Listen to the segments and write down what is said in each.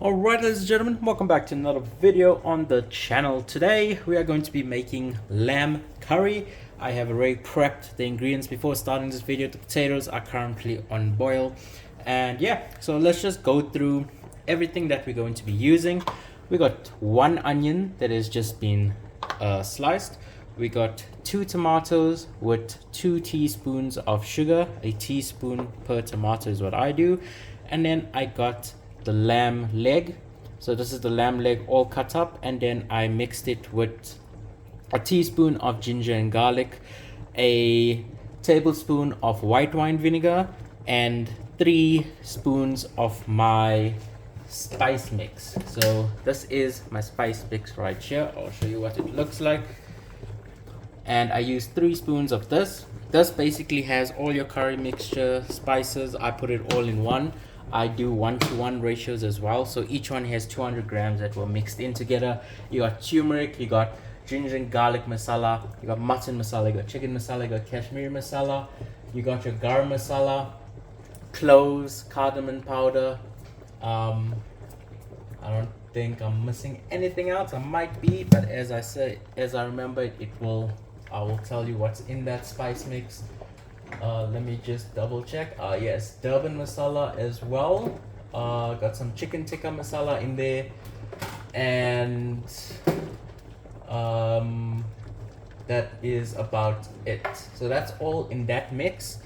Alright, ladies and gentlemen, welcome back to another video on the channel. Today we are going to be making lamb curry. I have already prepped the ingredients before starting this video. The potatoes are currently on boil, and yeah, so let's just go through everything that we're going to be using. We got one onion that has just been sliced. We got 2 tomatoes with 2 teaspoons of sugar. A teaspoon per tomato is what I do. And then I got the lamb leg. So this is the lamb leg all cut up, and then I mixed it with a teaspoon of ginger and garlic, a tablespoon of white wine vinegar, and 3 spoons of my spice mix. So this is my spice mix right here. I'll show you what it looks like. And I use 3 spoons of this. This basically has all your curry mixture spices. I put it all in one. I do 1-to-1 ratios as well, so each one has 200 grams that were mixed in together. You got turmeric, you got ginger and garlic masala, you got mutton masala, you got chicken masala, you got kashmiri masala, you got your garam masala, cloves, cardamon powder. I don't think I'm missing anything else. I might be, but as I remember it, I will tell you what's in that spice mix. Let me just double check. Yes, durban masala as well. Got some chicken tikka masala in there, and that is about it. So that's all in that mix.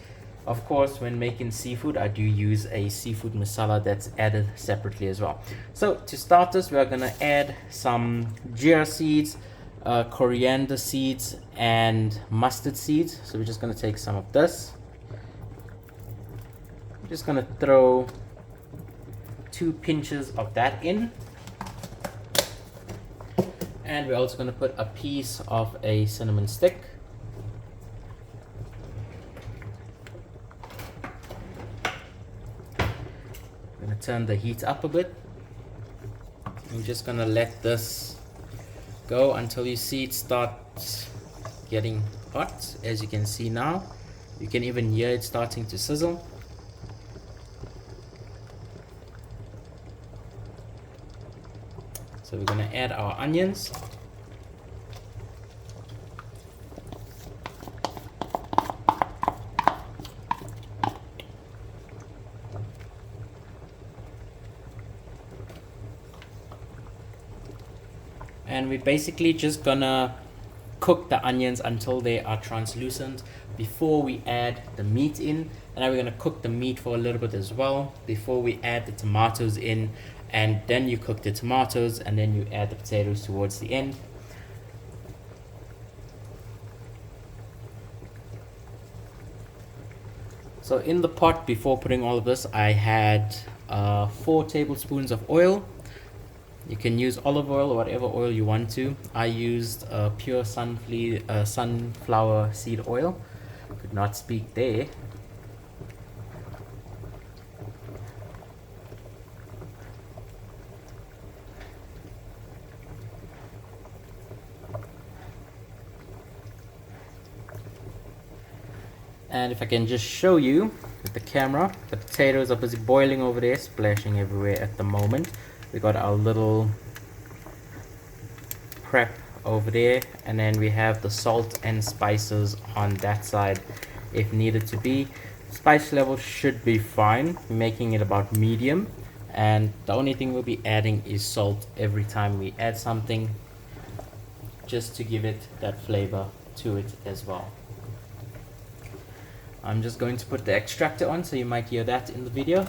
Of course, when making seafood, I do use a seafood masala that's added separately as well. So to start this, we're gonna add some jeera seeds, coriander seeds, and mustard seeds. So we're just going to take some of this. I'm just going to throw 2 pinches of that in, and we're also going to put a piece of a cinnamon stick. I'm going to turn the heat up a bit. I'm just going to let this go until you see it start getting hot. As you can see now, you can even hear it starting to sizzle. So we're going to add our onions. And we're basically just gonna cook the onions until they are translucent before we add the meat in. And then we're gonna cook the meat for a little bit as well before we add the tomatoes in, and then you cook the tomatoes and then you add the potatoes towards the end. So in the pot, before putting all of this, I had 4 tablespoons of oil. You can use olive oil or whatever oil you want to. I used pure sunflower seed oil. Could not speak there. And if I can just show you with the camera, the potatoes are busy boiling over there, splashing everywhere at the moment. We got our little prep over there, and then we have the salt and spices on that side if needed to be. Spice level should be fine. We're making it about medium, and the only thing we'll be adding is salt every time we add something, just to give it that flavor to it as well. I'm just going to put the extractor on, so you might hear that in the video.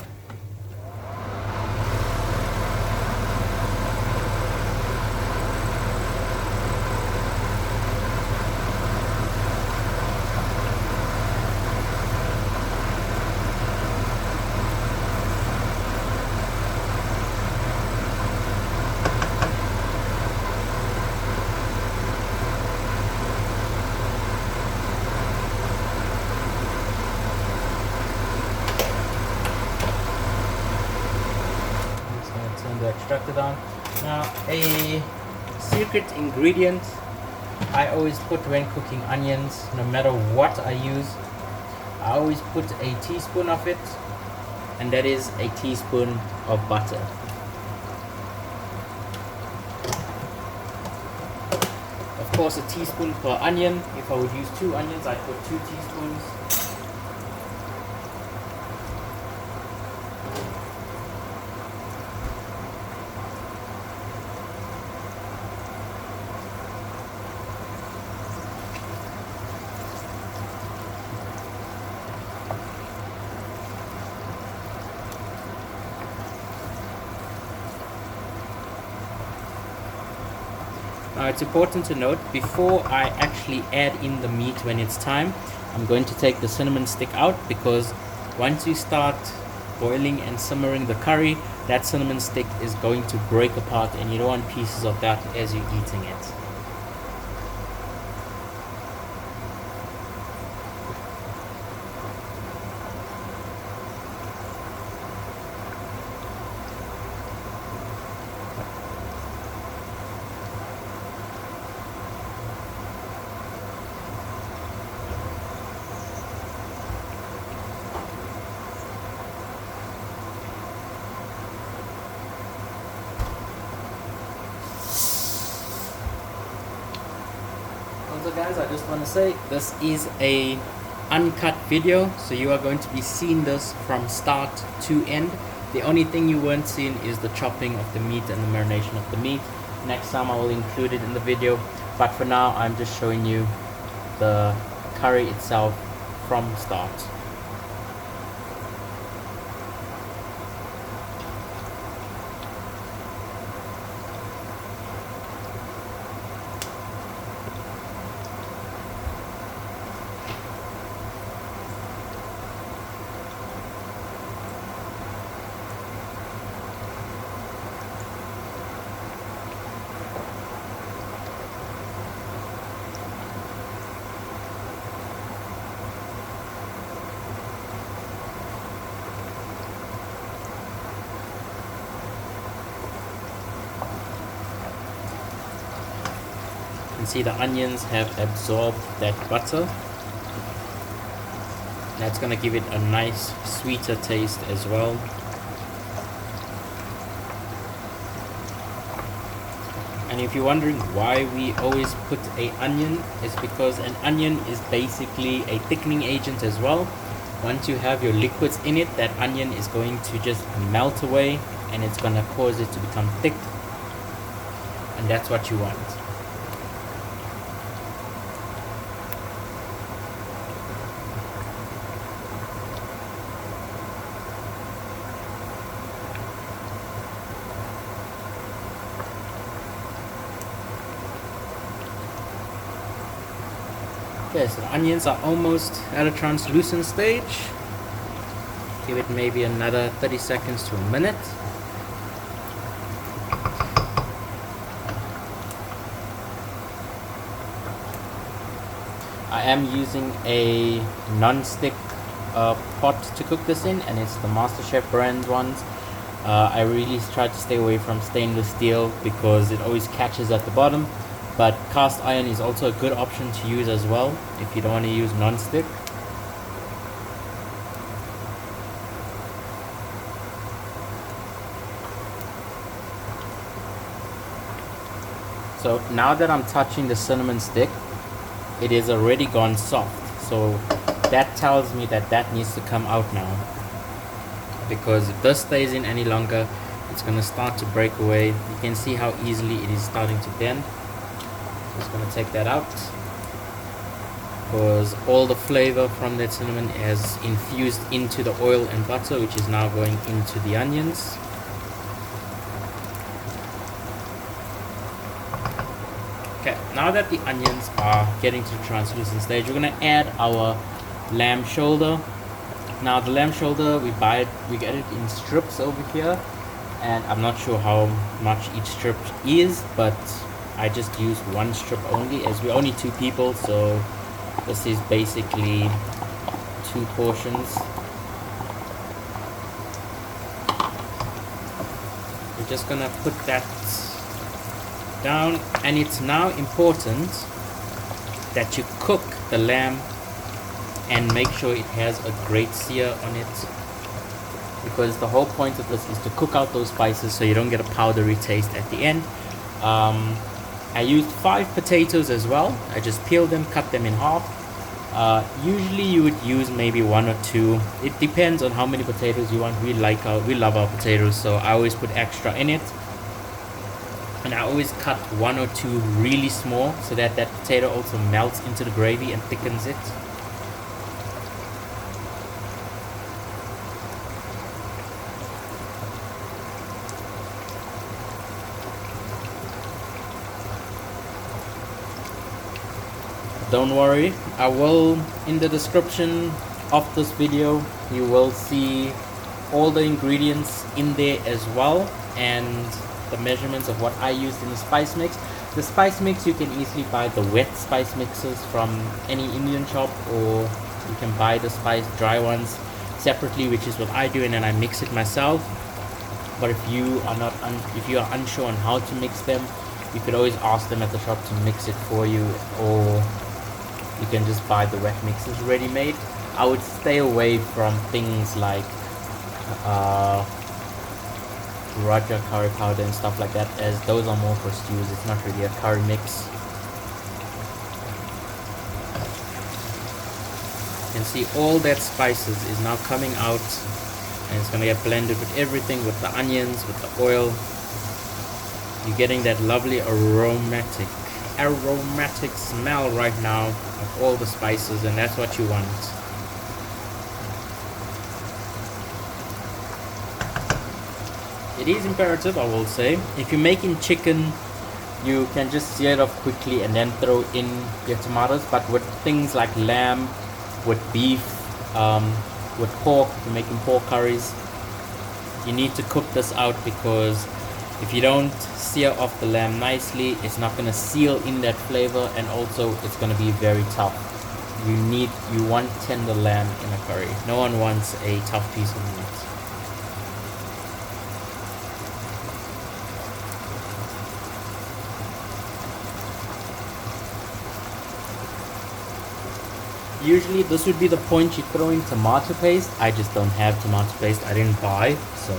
The extractor down. Now, a secret ingredient I always put when cooking onions, no matter what I use, I always put a teaspoon of it, and that is a teaspoon of butter. course, a teaspoon per onion. If I would use 2 onions, I'd put 2 teaspoons. Now it's important to note, before I actually add in the meat when it's time, I'm going to take the cinnamon stick out, because once you start boiling and simmering the curry, that cinnamon stick is going to break apart and you don't want pieces of that as you're eating it. Also guys, I just want to say this is a uncut video, so you are going to be seeing this from start to end. The only thing you weren't seeing is the chopping of the meat and the marination of the meat. Next time I will include it in the video, but for now I'm just showing you the curry itself from start. You can see the onions have absorbed that butter. That's going to give it a nice sweeter taste as well. And if you're wondering why we always put an onion, it's because an onion is basically a thickening agent as well. Once you have your liquids in it, that onion is going to just melt away and it's going to cause it to become thick, and that's what you want. Okay, so the onions are almost at a translucent stage. Give it maybe another 30 seconds to a minute. I am using a non-stick pot to cook this in, and it's the MasterChef brand ones. I really try to stay away from stainless steel because it always catches at the bottom. But cast iron is also a good option to use as well if you don't want to use non-stick. So now that I'm touching the cinnamon stick, it is already gone soft. So that tells me that that needs to come out now. Because if this stays in any longer, it's going to start to break away. You can see how easily it is starting to bend. Just going to take that out because all the flavor from that cinnamon has infused into the oil and butter, which is now going into the onions. Okay, now that the onions are getting to the translucent stage, we're going to add our lamb shoulder. Now the lamb shoulder, we get it in strips over here, and I'm not sure how much each strip is, but I just use one strip only, as we're only 2 people, so this is basically 2 portions. We're just gonna put that down, and it's now important that you cook the lamb and make sure it has a great sear on it, because the whole point of this is to cook out those spices so you don't get a powdery taste at the end. I used 5 potatoes as well. I just peeled them, cut them in half. Usually you would use maybe 1 or 2. It depends on how many potatoes you want. We love our potatoes, so I always put extra in it. And I always cut 1 or 2 really small so that that potato also melts into the gravy and thickens it. Don't worry, I will, in the description of this video, you will see all the ingredients in there as well, and the measurements of what I used in the spice mix. The spice mix, you can easily buy the wet spice mixes from any Indian shop, or you can buy the dry ones separately, which is what I do, and then I mix it myself. But if you are unsure on how to mix them, you could always ask them at the shop to mix it for you, or you can just buy the wet mixes ready made. I would stay away from things like Raja curry powder and stuff like that, as those are more for stews. It's not really a curry mix. You can see all that spices is now coming out, and it's going to get blended with everything, with the onions, with the oil. You're getting that lovely aromatic smell right now of all the spices, and that's what you want. It is imperative, I will say, if you're making chicken, you can just sear it off quickly and then throw in your tomatoes. But with things like lamb, with beef, with pork, if you're making pork curries, you need to cook this out, because if you don't sear off the lamb nicely, it's not going to seal in that flavor, and also it's going to be very tough. You want tender lamb in a curry. No one wants a tough piece of meat. Usually this would be the point you throw in tomato paste. I just don't have tomato paste. I didn't buy, so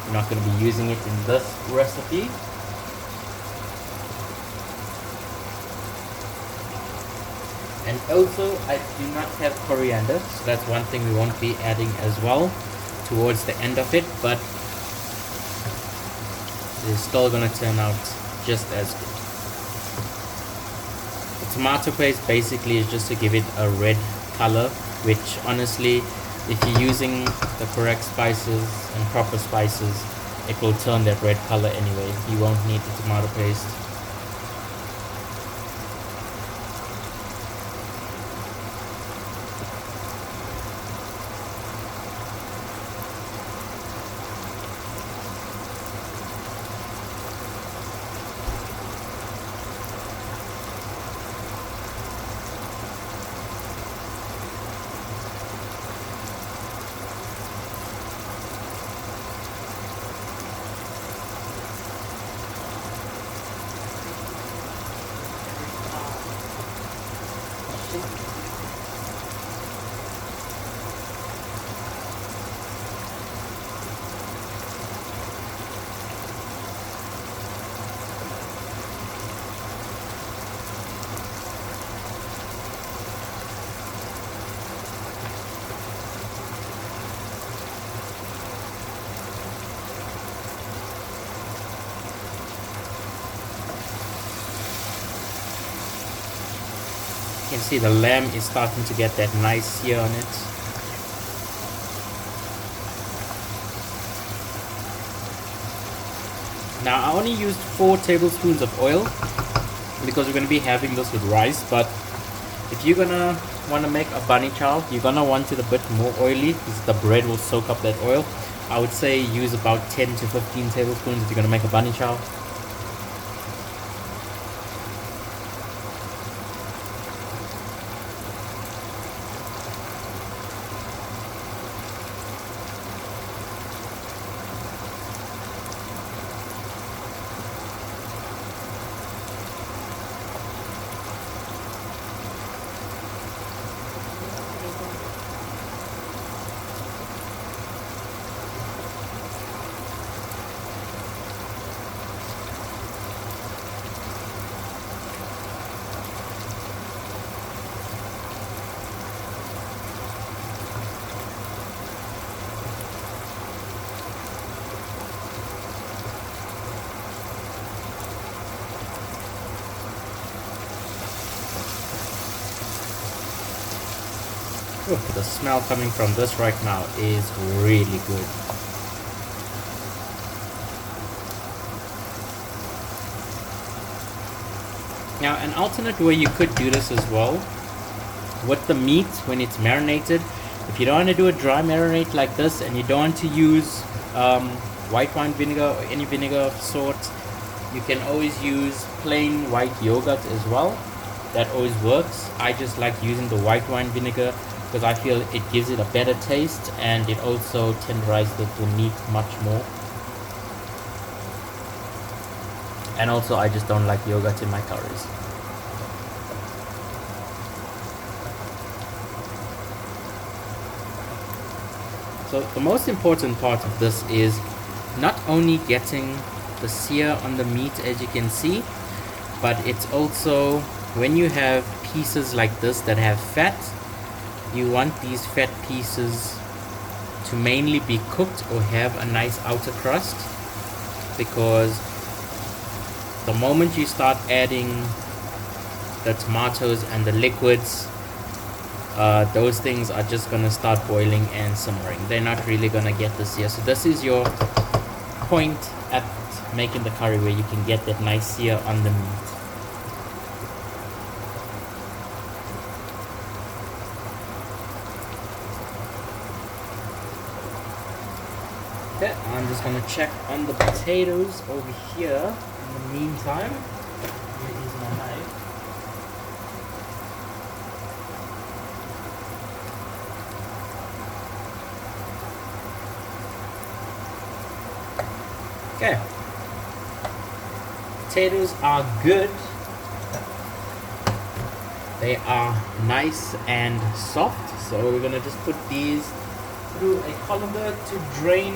I'm not going to be using it in this recipe. And also, I do not have coriander, so that's one thing we won't be adding as well towards the end of it, but it's still going to turn out just as good. The tomato paste basically is just to give it a red color, which honestly, if you're using the correct spices and proper spices, it will turn that red color anyway. You won't need the tomato paste. You can see the lamb is starting to get that nice sear on it. Now I only used 4 tablespoons of oil because we're going to be having this with rice, but if you're gonna want to make a bunny chow, you're gonna want it a bit more oily because the bread will soak up that oil. I would say use about 10 to 15 tablespoons if you're gonna make a bunny chow. Ooh, the smell coming from this right now is really good. Now, an alternate way you could do this as well, with the meat when it's marinated, if you don't want to do a dry marinade like this and you don't want to use white wine vinegar or any vinegar of sorts, you can always use plain white yogurt as well. That always works. I just like using the white wine vinegar because I feel it gives it a better taste and it also tenderizes the meat much more. And also I just don't like yogurt in my curries. So the most important part of this is not only getting the sear on the meat, as you can see, but it's also when you have pieces like this that have fat, you want these fat pieces to mainly be cooked or have a nice outer crust, because the moment you start adding the tomatoes and the liquids, those things are just gonna start boiling and simmering. They're not really gonna get the sear. So this is your point at making the curry, where you can get that nice sear on the meat. Okay, I'm just gonna check on the potatoes over here in the meantime. Here is my knife. Okay, potatoes are good. They are nice and soft, so we're gonna just put these through a colander to drain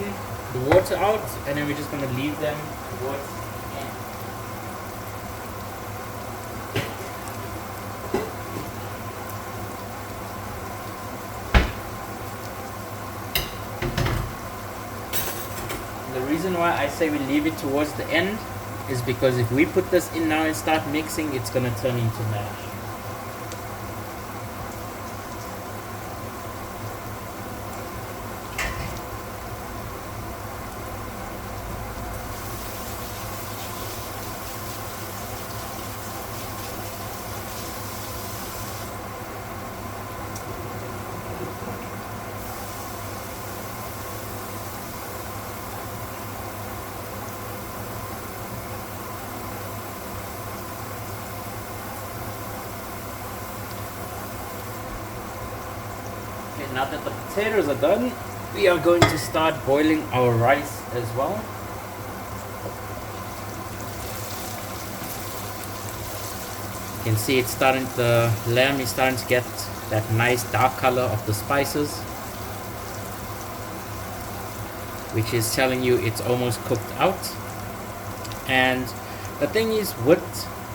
the water out, and then we're just gonna leave them towards the end. The reason why I say we leave it towards the end is because if we put this in now and start mixing, it's gonna turn into mash. Now that the potatoes are done, we are going to start boiling our rice as well. You can see it's starting, the lamb is starting to get that nice dark color of the spices, which is telling you it's almost cooked out. And the thing is, with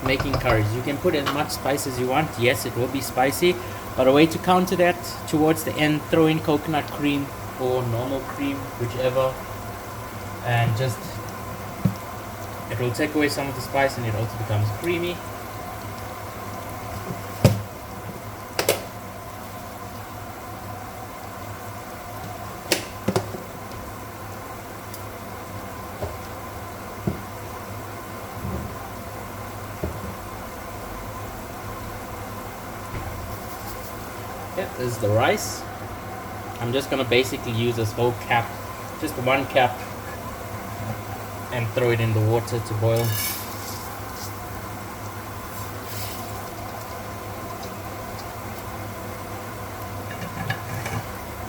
making curries, you can put as much spice as you want. Yes, it will be spicy, but a way to counter that, towards the end, throw in coconut cream or normal cream, whichever, and just, it will take away some of the spice and it also becomes creamy. Yeah, this is the rice. I'm just gonna basically use this whole cap, just one cap, and throw it in the water to boil.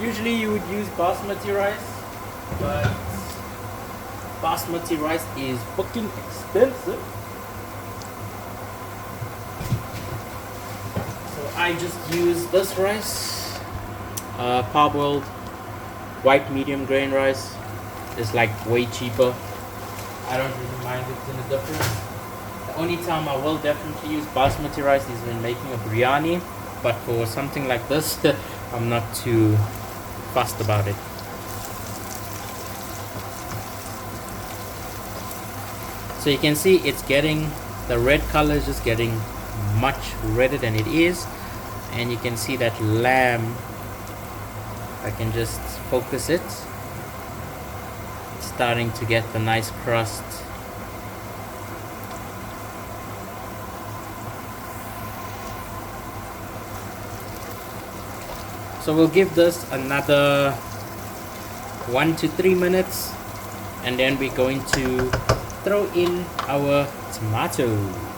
Usually you would use basmati rice, but basmati rice is fucking expensive. I just use this rice, parboiled white medium grain rice. It's like way cheaper. I don't really mind it in the difference. The only time I will definitely use basmati rice is when making a biryani, but for something like this, I'm not too fussed about it. So you can see it's getting, the red color is just getting much redder than it is. And you can see that lamb I can just focus it. It's starting to get the nice crust. So we'll give this another 1 to 3 minutes, and then we're going to throw in our tomatoes.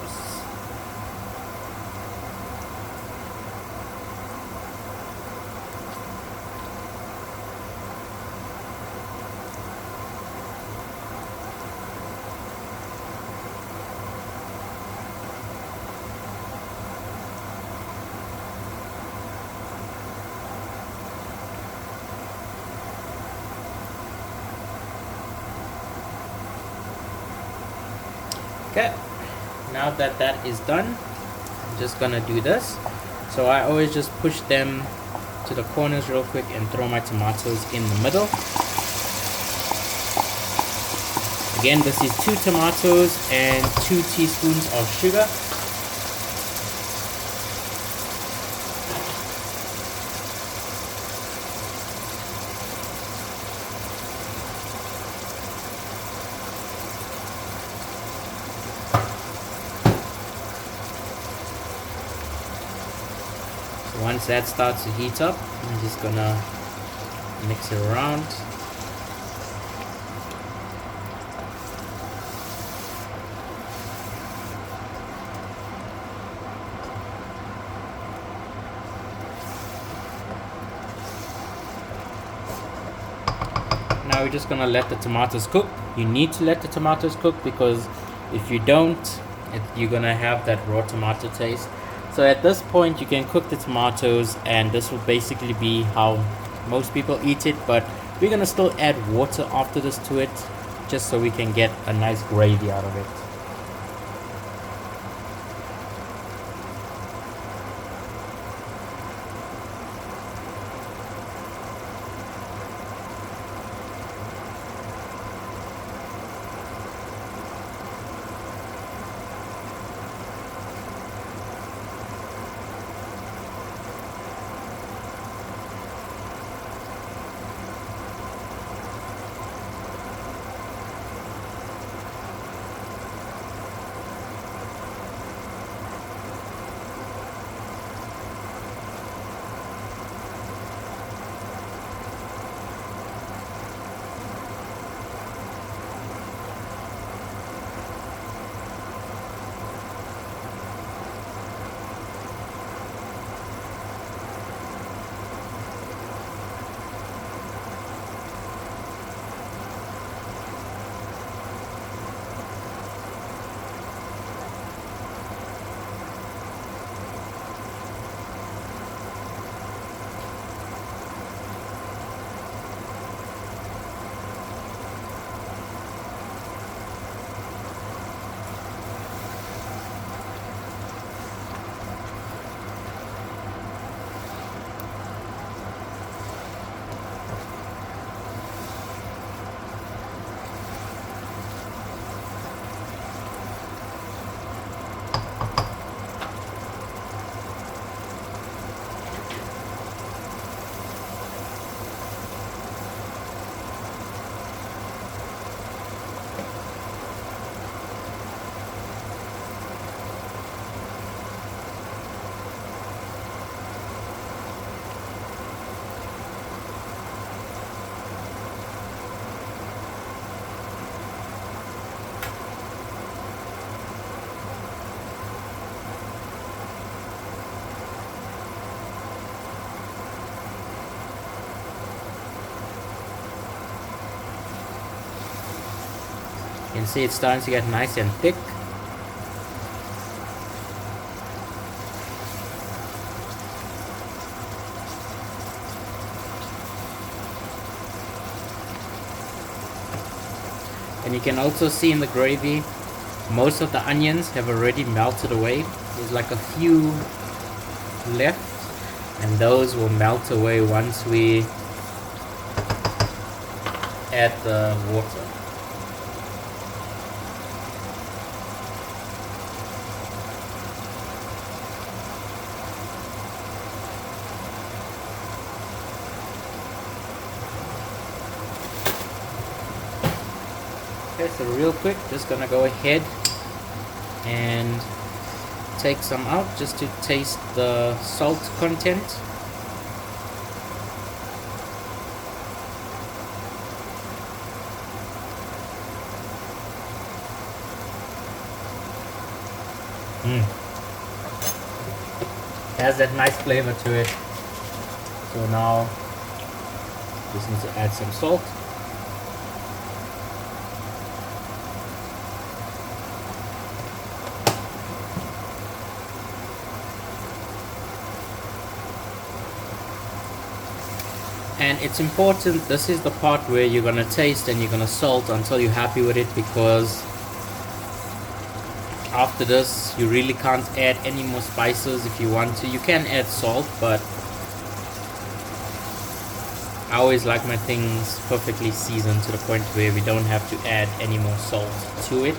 Okay, now that that is done, I'm just gonna do this. So I always just push them to the corners real quick and throw my tomatoes in the middle. Again, this is 2 tomatoes and 2 teaspoons of sugar. Once that starts to heat up, I'm just gonna mix it around. Now we're just gonna let the tomatoes cook. You need to let the tomatoes cook because if you don't, you're gonna have that raw tomato taste. So at this point you can cook the tomatoes, and this will basically be how most people eat it, but we're gonna still add water after this to it, just so we can get a nice gravy out of it. You can see it's starting to get nice and thick. And you can also see in the gravy, most of the onions have already melted away. There's like a few left, and those will melt away once we add the water. Okay, so real quick, just gonna go ahead and take some out just to taste the salt content. Has that nice flavor to it. So now just need to add some salt. And it's important, this is the part where you're gonna taste and you're gonna salt until you're happy with it, because after this you really can't add any more spices. If you want to, you can add salt, but I always like my things perfectly seasoned to the point where we don't have to add any more salt to it.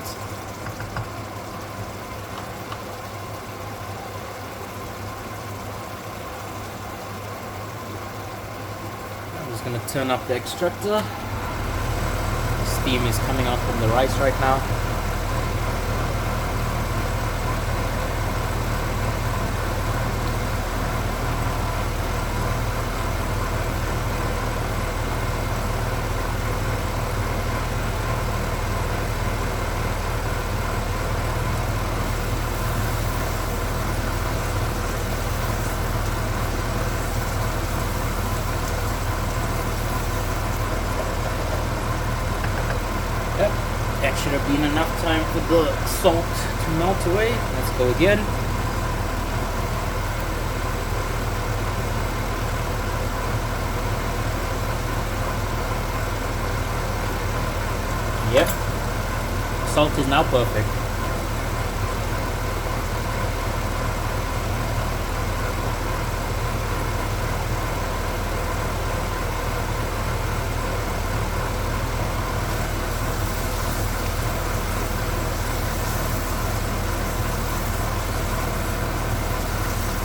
I'm just gonna turn up the extractor. Steam is coming out from the rice right now. Yep, that should have been enough time for the salt to melt away. Let's go again. Yep, salt is now perfect.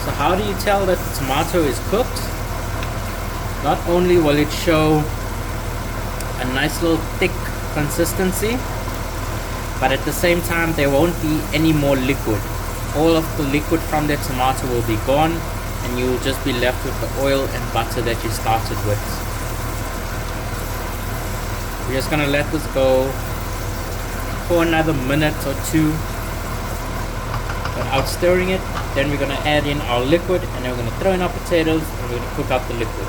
So how do you tell that the tomato is cooked? Not only will it show a nice little thick consistency, but at the same time there won't be any more liquid. All of the liquid from the tomato will be gone, and you will just be left with the oil and butter that you started with. We're just gonna let this go for another minute or two without stirring it. Then we're gonna add in our liquid, and then we're gonna throw in our potatoes, and we're gonna cook out the liquid.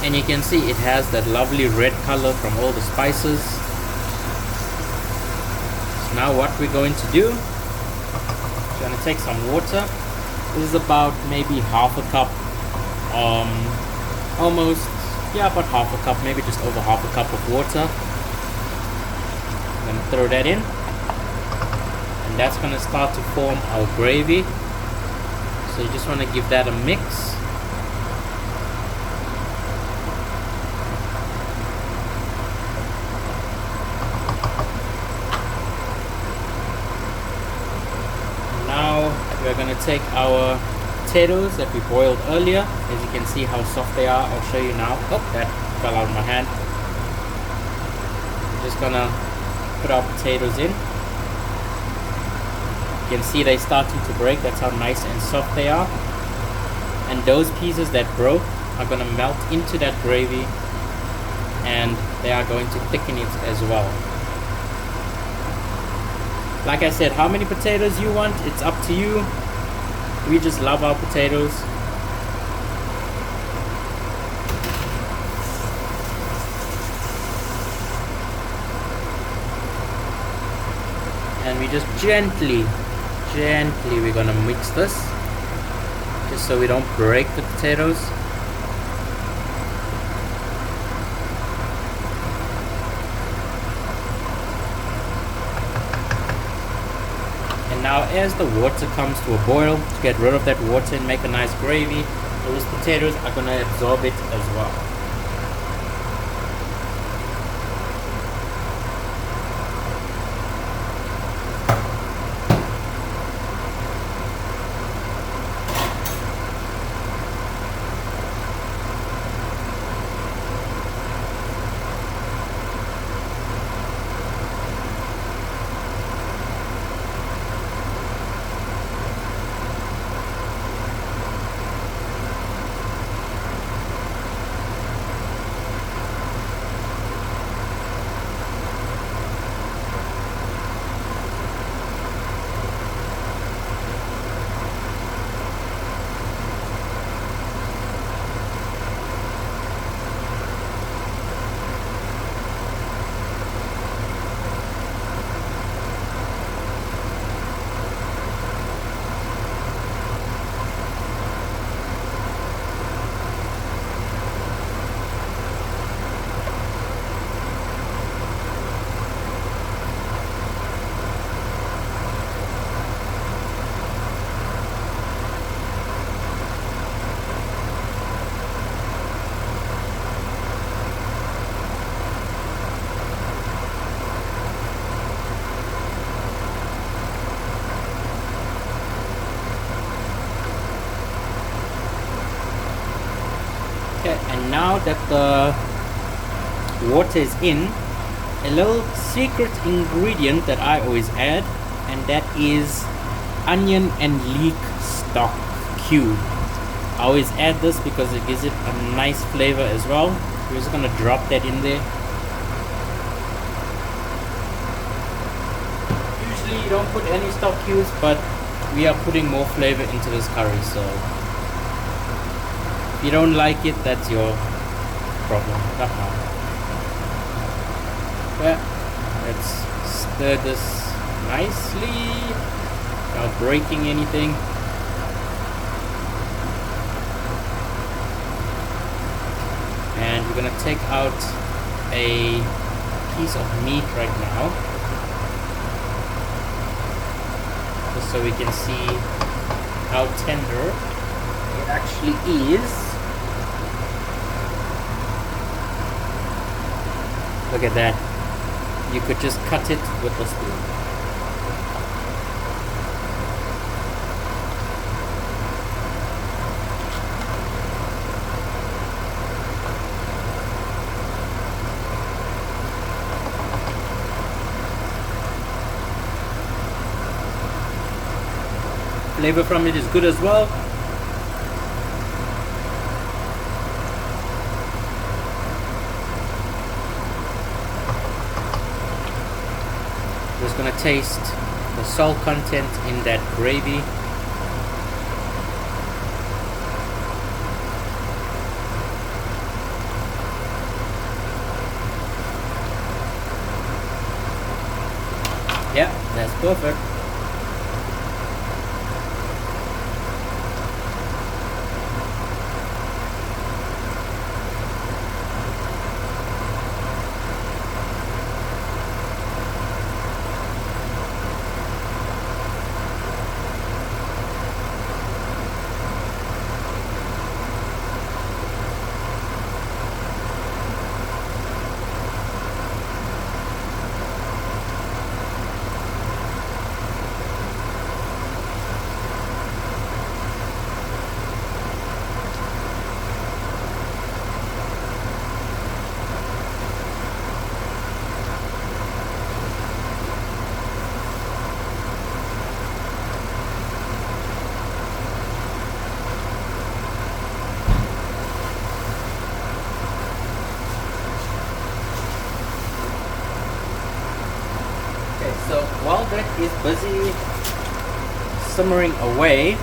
And you can see it has that lovely red color from all the spices. So now what we're going to do, we're going to take some water. This is about maybe half a cup, almost, yeah, about half a cup, maybe just over half a cup of water. I'm going to throw that in, and that's going to start to form our gravy. So you just want to give that a mix. We're going to take our potatoes that we boiled earlier. As you can see how soft they are, I'll show you now. Oh, that fell out of my hand. I'm just going to put our potatoes in. You can see they're starting to break. That's how nice and soft they are. And those pieces that broke are going to melt into that gravy, and they are going to thicken it as well. Like I said, how many potatoes you want, it's up to you. We just love our potatoes. And we just gently we're gonna mix this, just so we don't break the potatoes. now as the water comes to a boil, to get rid of that water and make a nice gravy, those potatoes are going to absorb it as well. Okay, and now that the water is in, a little secret ingredient that I always add, and that is onion and leek stock cube. I always add this because it gives it a nice flavor as well. We're just gonna drop that in there. Usually you don't put any stock cubes, but we are putting more flavor into this curry, so if you don't like it, that's your problem, not mine. Yeah, let's stir this nicely without breaking anything. And we're gonna take out a piece of meat right now, just so we can see how tender it actually is. Look at that. You could just cut it with a spoon. Flavor from it is good as well. Just gonna taste the salt content in that gravy. Yeah, that's perfect. So while that is busy simmering away,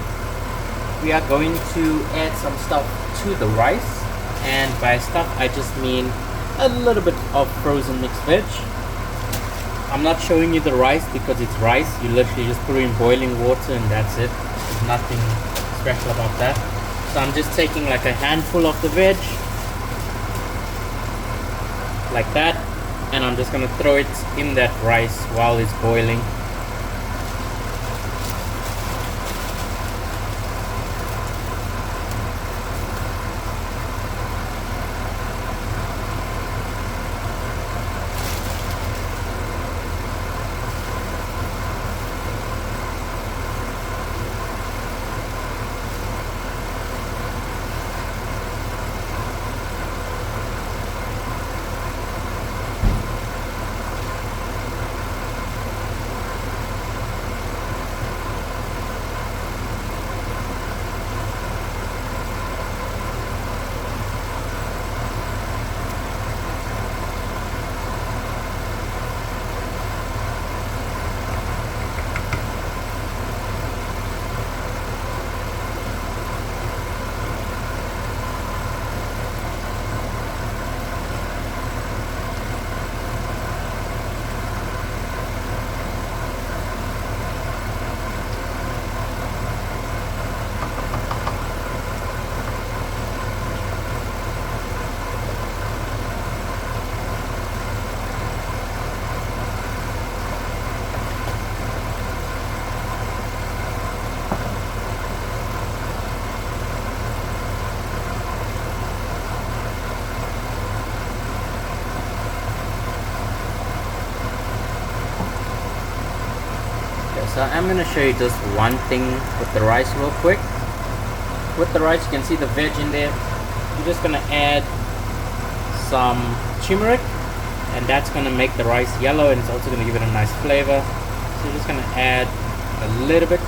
we are going to add some stuff to the rice. And by stuff, I just mean a little bit of frozen mixed veg. I'm not showing you the rice because it's rice. You literally just put it in boiling water and that's it. There's nothing special about that. So I'm just taking like a handful of the veg, like that. And I'm just gonna throw it in that rice while it's boiling. So I'm going to show you just one thing with the rice real quick. With the rice, you can see the veg in there. You're just going to add some turmeric, and that's going to make the rice yellow, and it's also going to give it a nice flavor. So you're just going to add a little bit.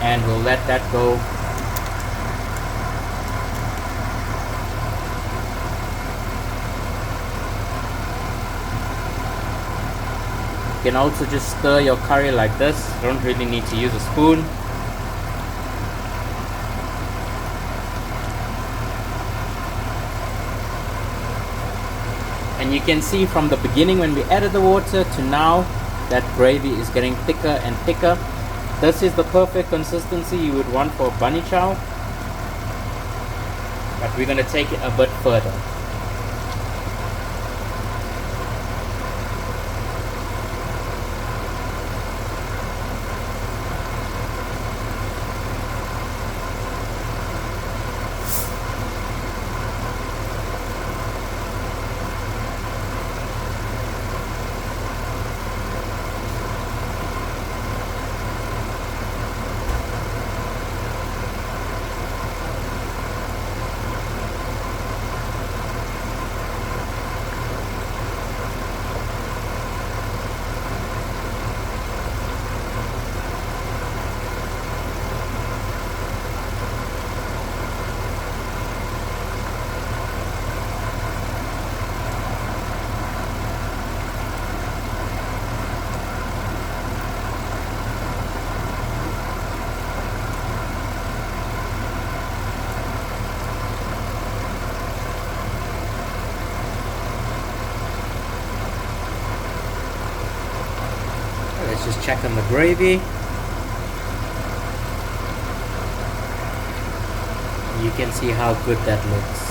And we'll let that go. You can also just stir your curry like this. You don't really need to use a spoon. And you can see from the beginning when we added the water to now that gravy is getting thicker and thicker. This is the perfect consistency you would want for a bunny chow. But we're going to take it a bit further. Let's just check on the gravy. You can see how good that looks.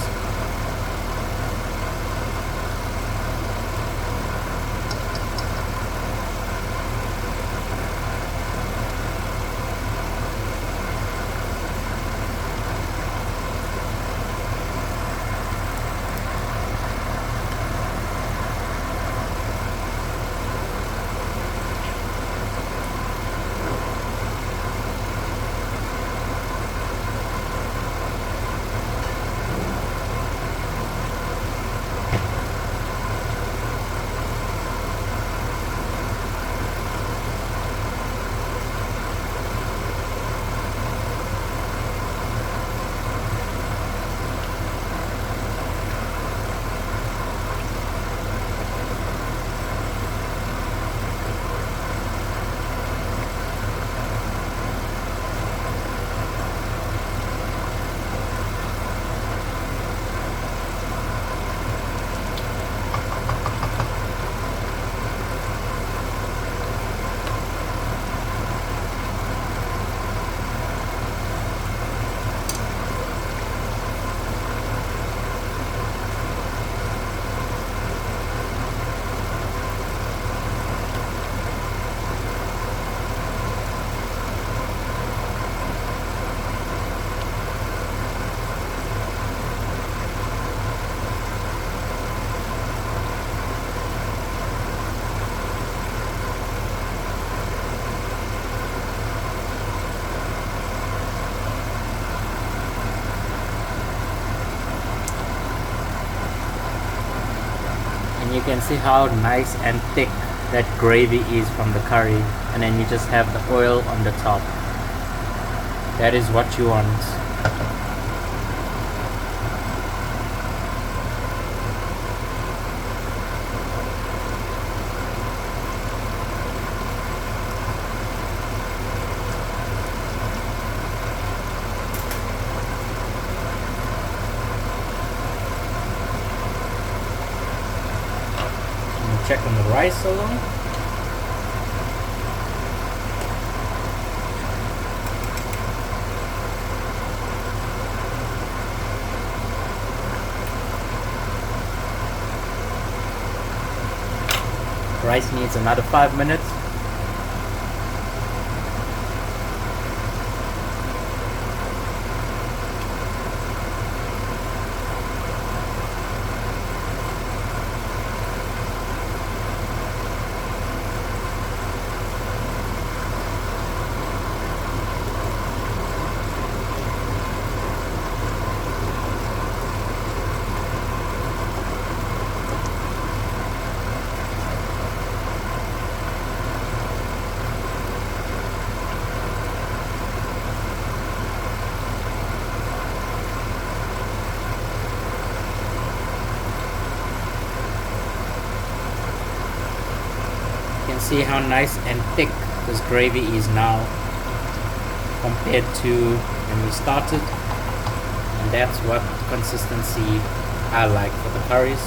And you can see how nice and thick that gravy is from the curry, and then you just have the oil on the top. That is what you want. Check on the rice alone. Rice needs another 5 minutes. can see how nice and thick this gravy is now compared to when we started, and that's what consistency I like for the curries.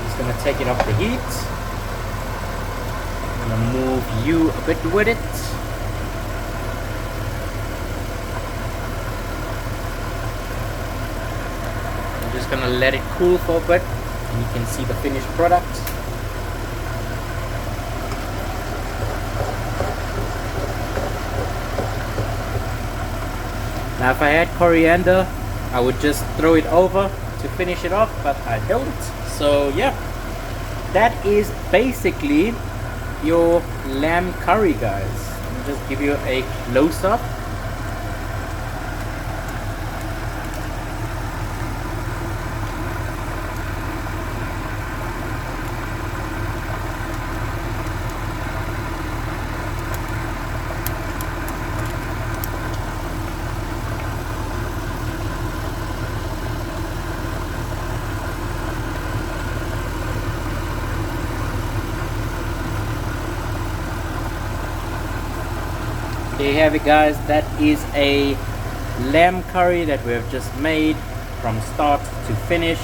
Just gonna take it off the heat. I'm gonna move you a bit with it. I'm just gonna let it cool for a bit, and you can see the finished product. Now if I had coriander, I would just throw it over to finish it off, but I don't. So yeah, that is basically your lamb curry, guys. Let me just give you a close-up. There you have it, guys. That is a lamb curry that we have just made from start to finish.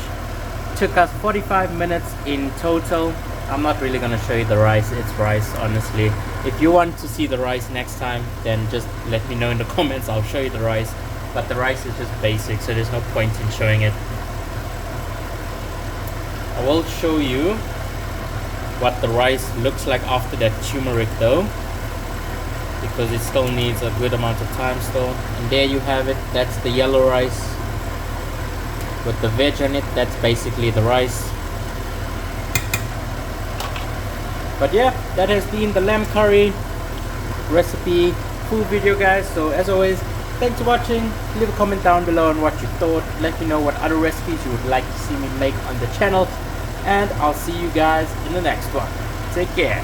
Took us 45 minutes in total. I'm not really gonna show you the rice. It's rice, honestly. If you want to see the rice next time, then just let me know in the comments. I'll show you the rice, but the rice is just basic, so there's no point in showing it. I will show you what the rice looks like after that turmeric though, because it still needs a good amount of time still. And there you have it. That's the yellow rice with the veg on it. That's basically the rice. But yeah, that has been the lamb curry recipe full video, guys. So as always, thanks for watching. Leave a comment down below on what you thought. Let me know what other recipes you would like to see me make on the channel, and I'll see you guys in the next one. Take care.